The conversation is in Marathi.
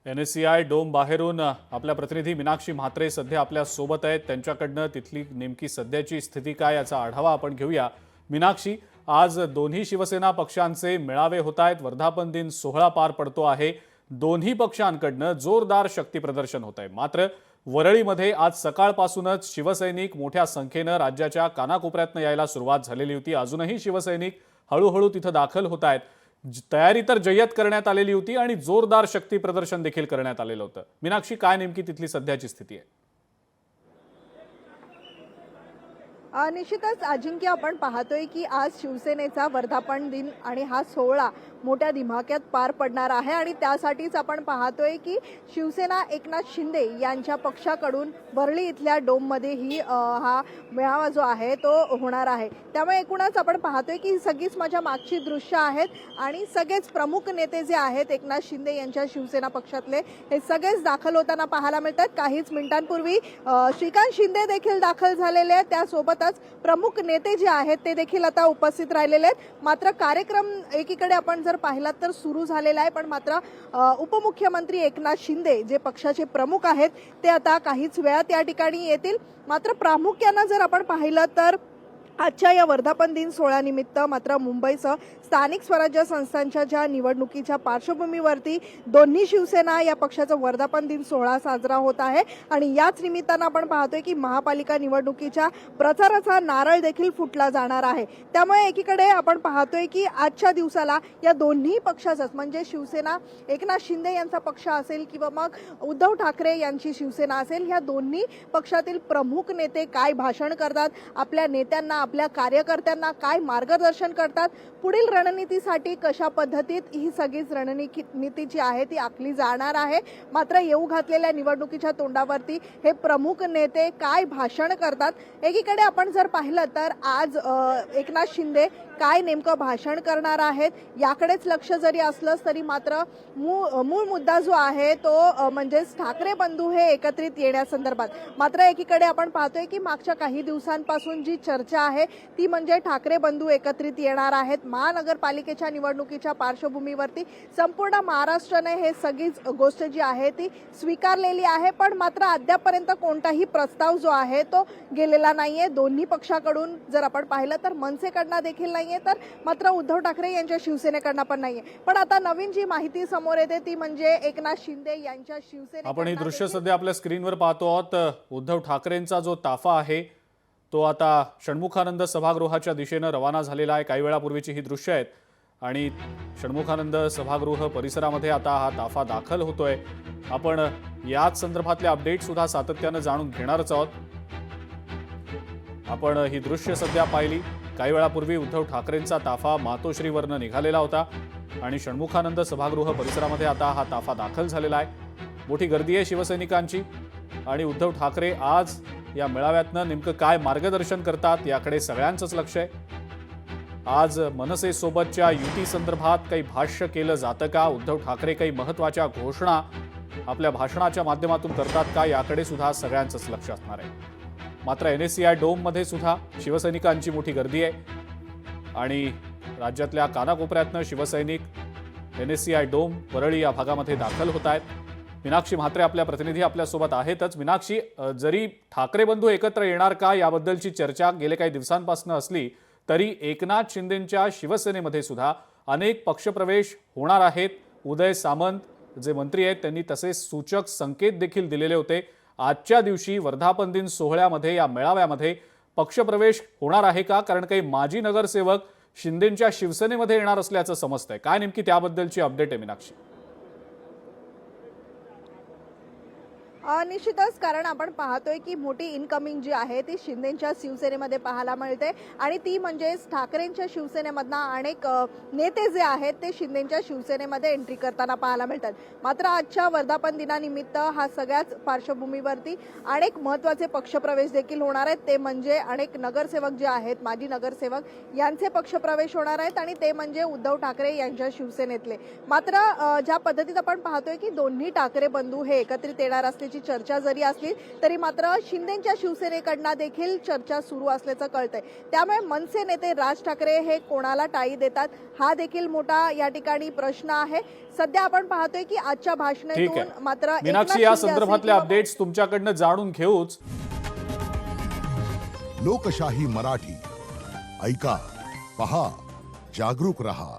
NSCI डोम बाहेरून आपल्या प्रतिनिधी मीनाक्षी म्हात्रे सध्या आपल्या सोबत आहेत। त्यांच्याकडनं तिथली नेमकी सध्याची स्थिती काय याचा आढावा आपण घेऊया। मीनाक्षी, आज दोन्ही शिवसेना पक्षांचे मेळावे होत आहेत। वर्धापन दिन सोहळा पार पडतो आहे। दोन्ही पक्षांकडनं जोरदार शक्ती प्रदर्शन होत आहे। मात्र वरळीमध्ये आज सकाळपासूनच शिवसैनिक मोठ्या संख्येनं राज्याच्या कानाकोपऱ्यातनं यायला सुरुवात झालेली होती। अजूनही शिवसैनिक हळूहळू तिथं दाखल होत आहेत। तयारी तर जय्यत करण्यात आलेली होती आणि जोरदार शक्ती प्रदर्शन देखील करण्यात आलेलं होतं। मीनाक्षी, काय नेमकी तिथली सध्याची स्थिती आहे? निश्चितच अजिंक्य, आपण पाहतोय की आज शिवसेनेचा वर्धापन दिन आणि हा सोहळा मोठ्या दिमाक्यात पार पडणार आहे आणि त्यासाठीच आपण पाहतोय की शिवसेना एकनाथ शिंदे यांच्या पक्षाकडून वरळी इथल्या डोममध्ये ही हा मेळावा जो आहे तो होणार आहे। त्यामुळे एकूणच आपण पाहतोय की सगळीच माझ्या मागची दृश्य आहेत आणि सगळेच प्रमुख नेते जे आहेत एकनाथ शिंदे यांच्या शिवसेना पक्षातले हे सगळेच दाखल होताना पाहायला मिळतात। काहीच मिनिटांपूर्वी श्रीकांत शिंदे देखील दाखल झालेले आहेत। त्यासोबतच प्रमुख नेते जे आहेत ते देखील आता उपस्थित राहिलेले आहेत। मात्र कार्यक्रम एकीकडे आपण जर पाहिलात तर सुरू झालेला आहे, पण मात्र उपमुख्यमंत्री एकनाथ शिंदे जे पक्षाचे प्रमुख आहेत ते आता काहीच वेळात या ठिकाणी येतील। मात्र प्रामुख्याने जर आपण पाहिलं तर आजच्या या वर्धापन दिन सोहळ्यानिमित्त मात्र मुंबईसह स्थानिक स्वराज्य संस्थांच्या ज्या निवडणुकीच्या पार्श्वभूमीवरती दोन्ही शिवसेना या पक्षाचा वर्धापन दिन सोहळा साजरा होत आहे आणि याच निमित्तानं आपण पाहतोय की महापालिका निवडणुकीच्या प्रचाराचा नारळ देखील फुटला जाणार आहे। त्यामुळे एकीकडे आपण पाहतोय की आजच्या दिवसाला या दोन्ही पक्षाचाच म्हणजे शिवसेना एकनाथ शिंदे यांचा पक्ष असेल किंवा मग उद्धव ठाकरे यांची शिवसेना असेल, या दोन्ही पक्षातील प्रमुख नेते काय भाषण करतात, आपल्या नेत्यांना आपल्या कार्यकर्त्यांना काय मार्गदर्शन करतात, पुढील रणनीतीसाठी कशा पद्धतीत ही सगळीच रणनीती जी आहे ती आखली जाणार आहे। मात्र येऊ घातलेल्या निवडणुकीच्या तोंडावरती हे प्रमुख नेते काय भाषण करतात। एकीकडे आपण जर पाहिलं तर आज एकनाथ शिंदे काय नेमकं भाषण करणार आहेत याकडेच लक्ष जरी असलं तरी मात्र मूळ मुद्दा जो आहे तो म्हणजेच ठाकरे बंधू हे एकत्रित येण्यासंदर्भात मात्र एकीकडे आपण पाहतोय की मागच्या काही दिवसांपासून जी चर्चा आहे ती म्हणजे ठाकरे बंधू एकत्रित येणार आहेत। महानगरपालिकेच्या निवडणुकीच्या पार्श्वभूमीवरती संपूर्ण महाराष्ट्राने हे सगळीच गोष्ट जी आहे ती स्वीकारलेली आहे, पण मात्र अद्यापर्यंत कोणताही प्रस्ताव जो आहे तो गेलेला नाहीये। दोन्ही पक्षाकडून जर आपण पाहिलं तर मनसेकडनं देखील नाहीये, तर मात्र उद्धव ठाकरे यांच्या शिवसेनेकडनं पण नाहीये। पण आता नवीन जी माहिती समोर येते ती म्हणजे एकनाथ शिंदे यांच्या शिवसेने आपण ही दृश्य सध्या आपल्या स्क्रीनवर पाहतो आहोत। उद्धव ठाकरेंचा जो ताफा आहे तो आता षण्मुखानंद सभागृहाच्या दिशेनं रवाना झालेला आहे। काही वेळापूर्वीची ही दृश्य आहेत आणि षण्मुखानंद सभागृह परिसरामध्ये आता हा ताफा दाखल होतोय। आपण याच संदर्भातले अपडेट सुद्धा सातत्यानं जाणून घेणारच आहोत। आपण ही दृश्य सध्या पाहिली। काही वेळापूर्वी उद्धव ठाकरेंचा ताफा मातोश्रीवरनं निघालेला होता आणि षण्मुखानंद सभागृह परिसरामध्ये आता हा ताफा दाखल झालेला आहे। मोठी गर्दी आहे शिवसैनिकांची आणि उद्धव ठाकरे आज या मेळाव्यातनं नेमकं काय मार्गदर्शन करतात याकडे सगळ्यांचंच लक्ष आहे। आज मनसेसोबतच्या युती संदर्भात काही भाष्य केलं जातं का? उद्धव ठाकरे काही महत्त्वाच्या घोषणा आपल्या भाषणाच्या माध्यमातून करतात का? याकडे सुद्धा सगळ्यांचंच लक्ष असणार आहे। मात्र NSCI डोममध्ये सुद्धा शिवसैनिकांची मोठी गर्दी आहे आणि राज्यातल्या कानाकोपऱ्यातनं शिवसैनिक NSCI डोम वरळी या भागामध्ये दाखल होत आहेत। मीनाक्षी म्हात्रे आपल्या प्रतिनिधी आपल्यासोबत आहेतच। मीनाक्षी, जरी ठाकरे बंधू एकत्र येणार का याबद्दलची चर्चा गेले काही दिवसांपासून असली तरी एकनाथ शिंदेंच्या शिवसेनेमध्ये सुद्धा अनेक पक्षप्रवेश होणार आहेत। उदय सामंत जे मंत्री आहेत त्यांनी तसे सूचक संकेत देखील दिलेले होते। आजच्या दिवशी वर्धापन दिन सोहळ्यामध्ये या मेळाव्यामध्ये पक्षप्रवेश होणार आहे का? कारण काही माजी नगरसेवक शिंदेंच्या शिवसेनेमध्ये येणार असल्याचं समजतंय। काय नेमकी त्याबद्दलची अपडेट आहे मीनाक्षी? निश्चितच, कारण आपण पाहतोय की मोठी इनकमिंग जी आहे ती शिंदेच्या शिवसेनेमध्ये पाहायला मिळते आणि ती म्हणजे ठाकरेंच्या शिवसेनेमधनं अनेक नेते जे आहेत ते शिंदेच्या शिवसेनेमध्ये एंट्री करताना पाहायला मिळतात। मात्र आजच्या वर्धापन दिनानिमित्त हा सगळ्याच पार्श्वभूमीवरती अनेक महत्त्वाचे पक्षप्रवेश देखील होणार आहेत। ते म्हणजे अनेक नगरसेवक जे आहेत, माजी नगरसेवक यांचे पक्षप्रवेश होणार आहेत आणि ते म्हणजे उद्धव ठाकरे यांच्या शिवसेनेतले। मात्र ज्या पद्धतीत आपण पाहतोय की दोन्ही ठाकरे बंधू हे एकत्रित येणार असल्याची असण्याची चर्चा जरी असली तरी मात्र शिंदेच्या शिवसेनेकडनं देखील चर्चा सुरू असल्याचं कळतंय. त्यामुळे मनसे नेते राज ठाकरे हे कोणाला टाळी देतात हा देखील मोठा या ठिकाणी प्रश्न आहे. सध्या आपण पाहतोय की आजच्या ठीक भाषणातून आहे मात्र एकनाथ मीनाक्षी, या शिंदे असतील संदर्भातले किंवा अपडेट्स तुमच्याकडनं जाणून घेऊच. लोकशाही मराठी ऐका, पहा, जागरूक रहा.